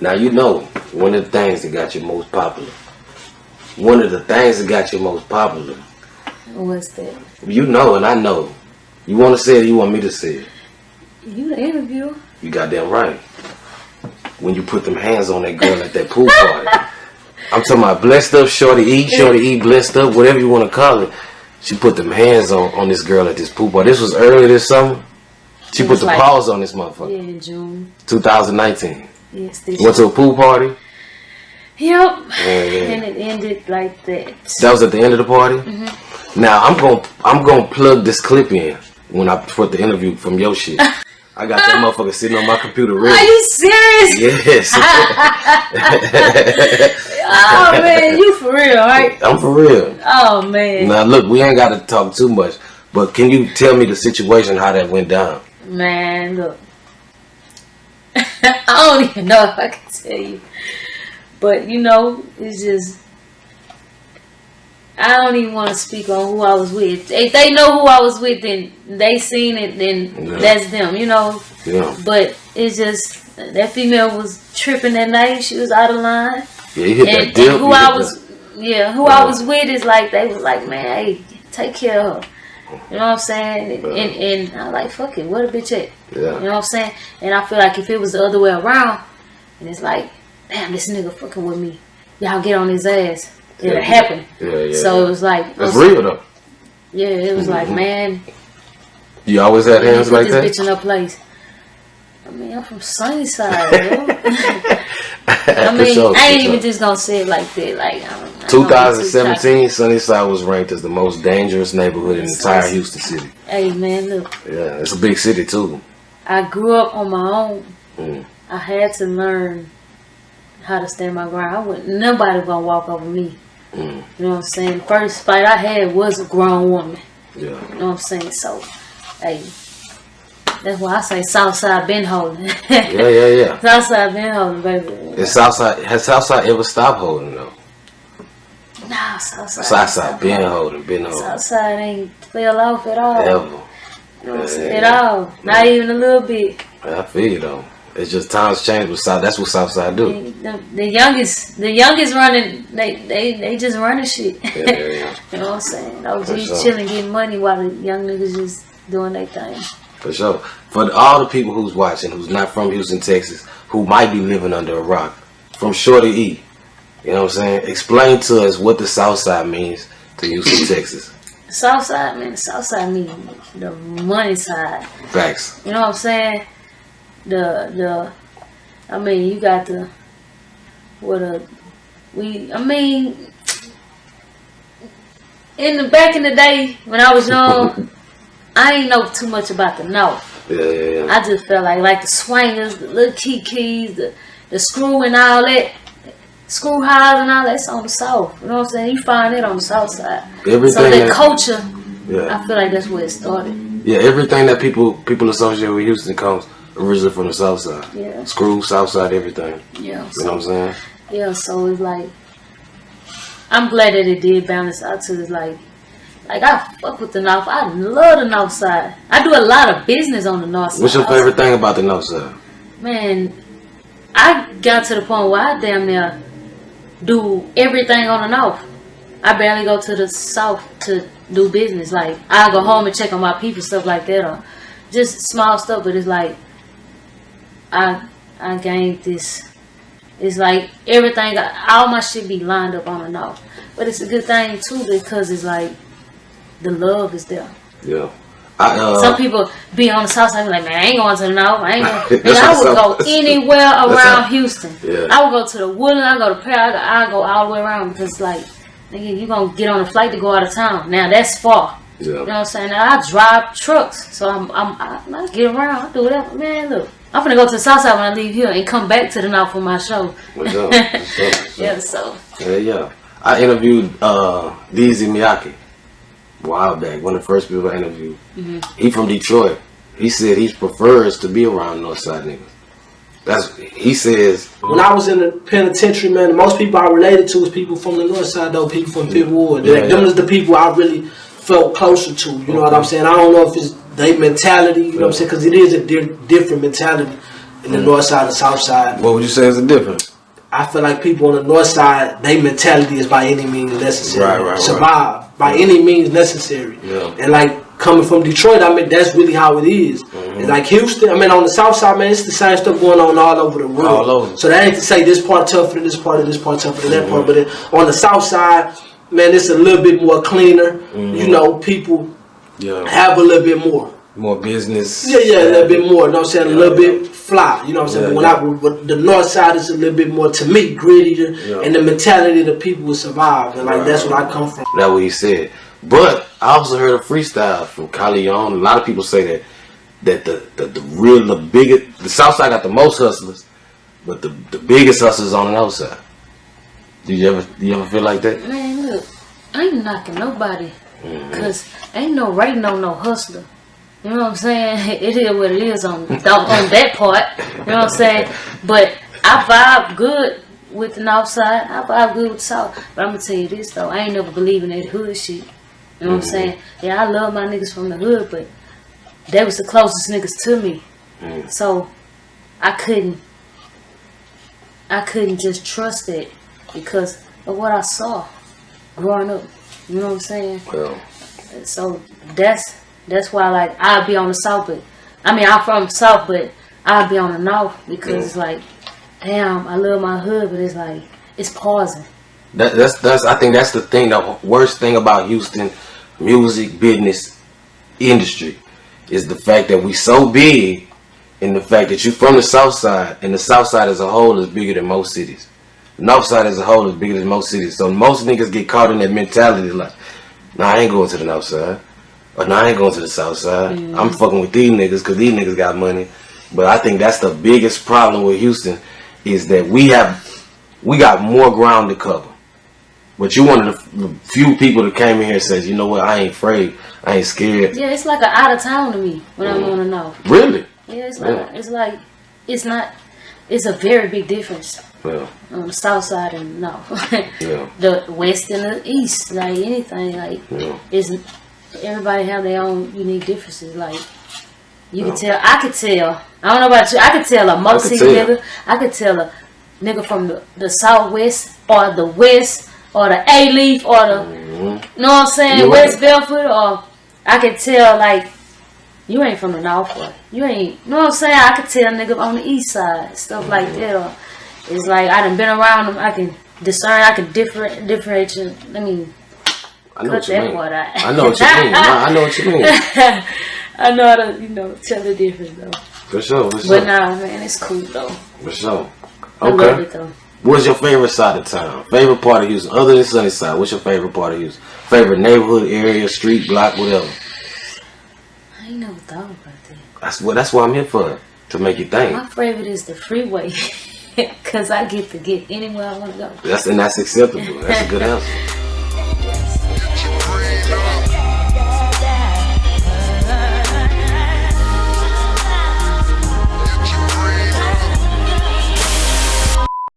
Now you know one of the things that got you most popular. One of the things that got you most popular. What's that? You know and I know. You want to say it or you want me to say it? You the interviewer. You goddamn right. When you put them hands on that girl at that pool party. I'm talking about blessed up Shorty-E, blessed up, whatever you want to call it. She put them hands on this girl at this pool party. This was earlier this summer. She put the paws on this motherfucker. Yeah, in June. 2019. Yes, went to a pool party? Yep. Yeah. And it ended like that. That was at the end of the party? Mm-hmm. Now I'm gonna plug this clip in when I put the interview from your shit. I got that motherfucker sitting on my computer ready. Are you serious? Yes. Oh man, you for real, right? I'm for real. Oh man. Now look, we ain't gotta talk too much, but can you tell me the situation, how that went down? Man, look. I don't even know if I can tell you. But you know, it's just I don't even want to speak on who I was with. If they know who I was with, then they seen it, then that's them, you know. Yeah. But it's just that female was tripping that night. She was out of line. Yeah, you hit that dip. And who I was with is like, they was like, man, hey, take care of her. You know what I'm saying? And I'm like, fuck it, where the bitch at? Yeah. You know what I'm saying? And I feel like if it was the other way around, and it's like, damn, this nigga fucking with me, y'all get on his ass. It happened. Yeah. So it was like, it's real though. Yeah, it was like, man. You always had hands like that? This bitch in her place. I mean, I'm from Sunnyside, yo. I mean, I ain't even just gonna say it like that. Like, 2017, Sunnyside was ranked as the most dangerous neighborhood in the entire Houston city. Hey, man, look. Yeah, it's a big city too. I grew up on my own. I had to learn how to stand my ground. Nobody gonna walk over me. You know what I'm saying? The first fight I had was a grown woman. Yeah. You know what I'm saying? So, hey, that's why I say Southside been holding. Yeah. Southside been holding, baby. Has Southside ever stopped holding though? Nah, Southside been holding. Southside ain't fell off at all. Ever. You know what I'm saying? At all. Not even a little bit. I feel you though. It's just times change with South. That's what Southside do. The youngest running. They just running shit. Yeah. You know what I'm saying? OG's chilling, getting money while the young niggas just doing their thing. For sure. For all the people who's watching, who's not from Houston, Texas, who might be living under a rock, from Shorti-E, you know what I'm saying? Explain to us what the Southside means to Houston, Texas. Southside, man. Southside means the money side. Facts. You know what I'm saying? I mean, you got I mean, back in the day when I was young, I ain't know too much about the North. Yeah. I just felt like the swingers, the little keys, the screw and all that, screw highs and all that's on the South. You know what I'm saying? You find it on the South side. Everything so that culture, I feel like that's where it started. Yeah, everything that people associate with Houston comes originally from the South side. Yeah. Screw, South side, everything. Yeah. You know what I'm saying? Yeah, so it's like, I'm glad that it did balance out to it's like I fuck with the North. I love the North side. I do a lot of business on the North side. What's your favorite thing about the North side? Man, I got to the point where I damn near do everything on the North. I barely go to the South to do business. Like, I go home and check on my people, stuff like that, or just small stuff. But it's like I gained this. It's like everything, all my shit be lined up on the North. But it's a good thing too, because it's like the love is there. Yeah. Some people be on the South side, like, man, I ain't going to the North. I would go anywhere around Houston. Yeah. I would go to the Woodland. I go to Perry. I go all the way around, because like, nigga, you gonna get on a flight to go out of town. Now that's far. Yeah. You know what I'm saying? Now I drive trucks, so I get around. I do whatever. Man, look, I'm finna go to the South side when I leave here and come back to the North for my show. What's up? Yeah, so. Yeah. I interviewed DZ Miyake a while back. One of the first people I interviewed. He from Detroit. He said he prefers to be around Northside niggas. He says. When I was in the penitentiary, man, the most people I related to was people from the North Side, though. People from Fifth Ward. Them was the people I really felt closer to. You know what I'm saying? I don't know if it's their mentality. You know what I'm saying? Because it is a different mentality. in the north side and south side. What would you say is the difference? I feel like people on the north side, their mentality is by any means necessary. Right. Survive by any means necessary. Yeah. And like coming from Detroit, I mean, that's really how it is. It's like Houston, I mean, on the south side, man, it's the same stuff going on all over the world. All over. So that ain't to say this part tougher than this part, and this part tougher than that part. But on the south side, man, it's a little bit more cleaner. You know, people have a little bit more. More business. Yeah, a little bit more. You know what I'm saying? A little bit fly. You know what I'm saying? But the north side is a little bit more, to me, grittier. And the mentality of the people will survive. And like, that's where I come from. That's what he said. But I also heard a freestyle from Calion. A lot of people say that the biggest, the south side got the most hustlers, but the biggest hustlers on the north side. Do you ever feel like that? Man, look, I ain't knocking nobody. Cause ain't no rating on no hustler. You know what I'm saying? It is what it is on that part. You know what I'm saying? But I vibe good with the north side. I vibe good with the south. But I'm gonna tell you this though, I ain't never believe in that hood shit. You know what I'm saying? Yeah, I love my niggas from the hood, but they was the closest niggas to me. So I couldn't just trust it because of what I saw growing up. You know what I'm saying? Well, so that's why, like, I'll be on the south, but I mean, I'm from the south, but I'll be on the north because it's like, damn, I love my hood, but it's like, it's pausing. That's I think that's the thing, the worst thing about Houston music business industry is the fact that we so big, and the fact that you from the south side, and the south side as a whole is bigger than most cities. The north side as a whole is bigger than most cities. So most niggas get caught in that mentality like, nah, I ain't going to the north side. Or nah, I ain't going to the south side. I'm fucking with these niggas because these niggas got money. But I think that's the biggest problem with Houston is that we got more ground to cover. But you one of the few people that came in here and says, you know what, I ain't afraid. I ain't scared. Yeah, it's like an out of town to me when I'm on the north. Really? Yeah, it's a very big difference. Yeah. On the south side and the north. Yeah. The west and the east, like anything, like everybody have their own unique differences. Like you can tell, I could tell. I don't know about you. I could tell a Mo City nigga. I could tell a nigga from the southwest or the west or the A-Leaf or the, you know what I'm saying, West Belford, or I could tell like you ain't from the north, or you ain't, you know what I'm saying. I could tell a nigga on the east side, stuff like that. Or it's like I done been around them. I can discern. I can differentiate. I mean, I know what you mean. I know what you mean. I know what you mean. I know how to, tell the difference though. For sure. But nah, man, it's cool though. For sure. I love it though. What's your favorite side of town? Favorite part of Houston, other than Sunnyside? What's your favorite part of Houston? Favorite neighborhood, area, street, block, whatever. I ain't never thought about that. That's what I'm here for, to make you think. My favorite is the freeway, cause I get to get anywhere I want to go. That's acceptable. That's a good answer.